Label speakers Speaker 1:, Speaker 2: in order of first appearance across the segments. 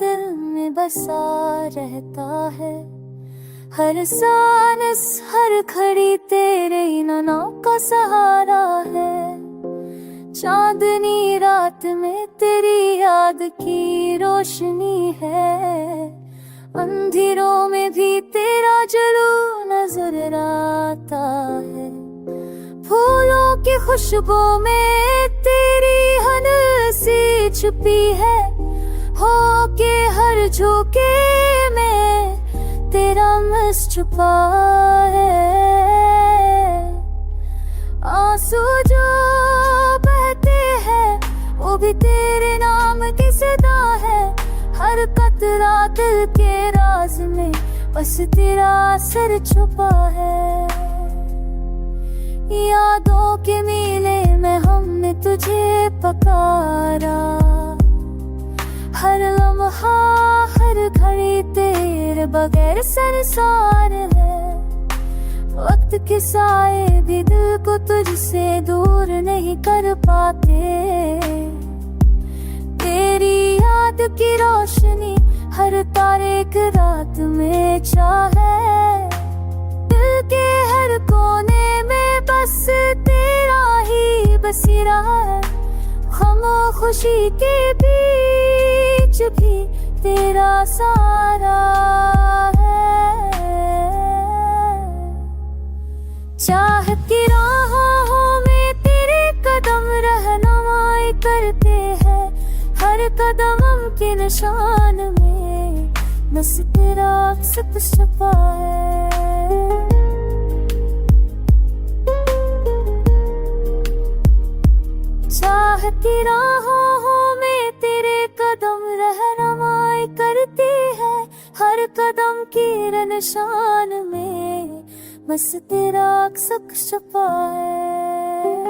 Speaker 1: दिल में बसा रहता है। हर सांस हर खड़ी तेरे नैनों का सहारा है। चांदनी रात में तेरी याद की रोशनी है। अंधेरों में भी तेरा जलू नजर आता है। फूलों की खुशबू में तेरी हंसी छुपी है। हो के हर झोंके में तेरा मस छुपा है। आंसू जो बहते हैं वो भी तेरे नाम की सदा है। हर कतरा दिल के राज में बस तेरा असर छुपा है। यादों के मेले में हमने तुझे पकारा। हर लम्हा हर घड़ी तेरे बगैर संसार है। वक्त के साए भी दिल को तुझसे दूर नहीं कर पाते। तेरी याद की रोशनी हर तारे की रात में चाहे। दिल के हर कोने में बस तेरा ही बसेरा है। खुशी के बीच भी तेरा सहारा है। चाहत की राहों में तेरे कदम रहनुमाई करते हैं। हर कदम के निशान में बस तेरा अक्स छुपा है। चाहत की राहों में तेरे कदम रहनुमाई करती है। हर कदम की निशान में बस तेरा अक्स छुपा है।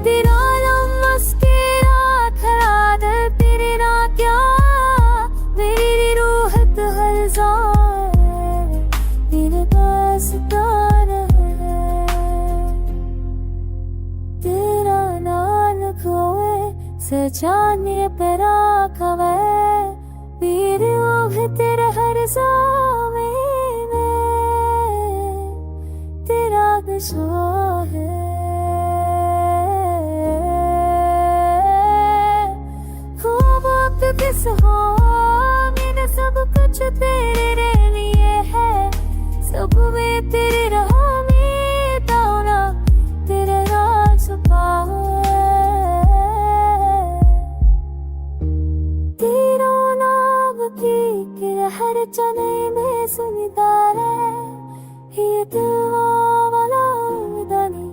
Speaker 1: तेरा लम्स के रात रात तेरे ना क्या मेरी रूह हर जाए। तेरे पास तार है तेरा नाल खोए सजाने पर आखवे। पीर तेरा हर जामे में तेरा गशा है। हो वक्त किस मैंने सब कुछ तेरे लिए है। सब में तेरे राह में ताना तेरा राज पाओ। तेरा नाम की हर चने में सुनता है। ये दिलवा वाला दानी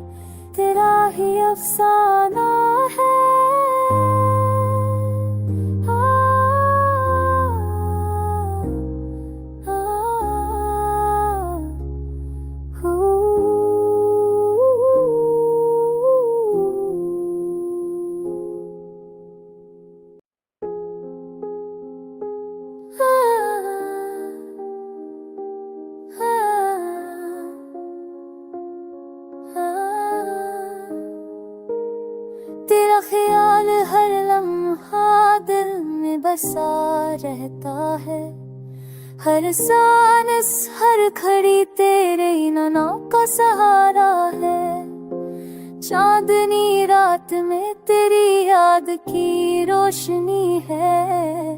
Speaker 1: तेरा ही अफसाना है। तेरा ख्याल हर लम्हा दिल में बसा रहता है। हर सांस हर खड़ी तेरे नैनों का सहारा है। चांदनी रात में तेरी याद की रोशनी है।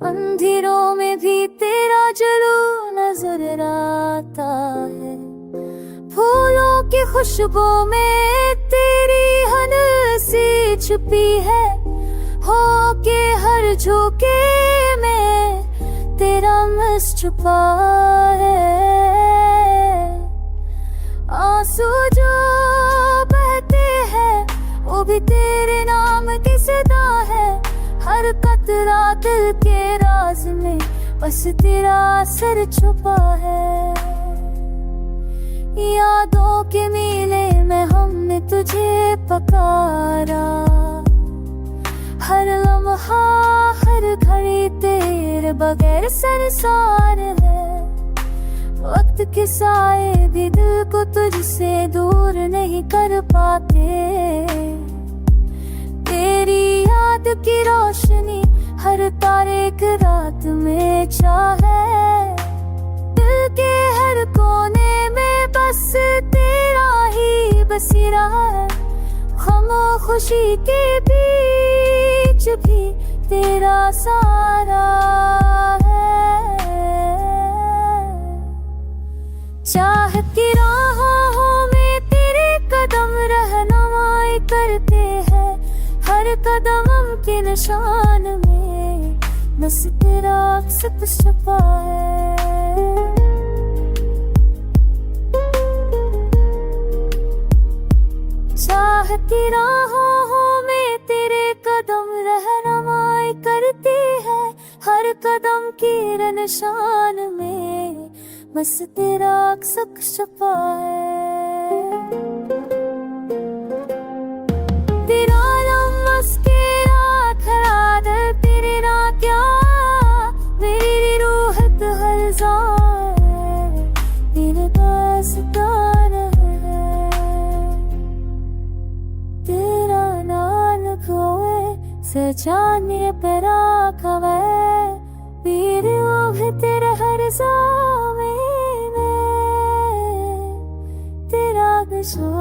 Speaker 1: अंधेरों में भी तेरा जलू नजर आता है। फूलों की खुशबू में तेरी हंसी छुपी है। हो के हर झोंके में तेरा मस छुपा है। आंसू जो बहते हैं वो भी तेरे नाम की सदा है। हर कतरा दिल के राज में बस तेरा असर छुपा है। यादों के मेले में हमने तुझे पकारा। हर लम्हा हर घड़ी तेरे बगैर संसार है। वक्त के साए भी दिल को तुझसे दूर नहीं कर पाते। तेरी याद की रोशनी एक रात में चाहे, दिल के हर कोने में बस तेरा ही बसेरा है। गम खुशी के बीच भी तेरा सहारा है। चाह की राहों में तेरे कदम रहनुमाई करते हैं, हर कदम के निशान में बस तेरा अक्स छुपा है। चाह की राहों में तेरे कदम रहनुमाई करते हैं, हर कदम के निशान में बस तेरा अक्स छुपा है। तेरा लम्स के खड़ा दर तेरे ना क्या, मेरी रूह हर ज़ार तेरे दास्तान है। तेरा नाल खोए सजाने पेरा खवे, पीर ओह तेरे हर ज़ामे में तेरा गशा।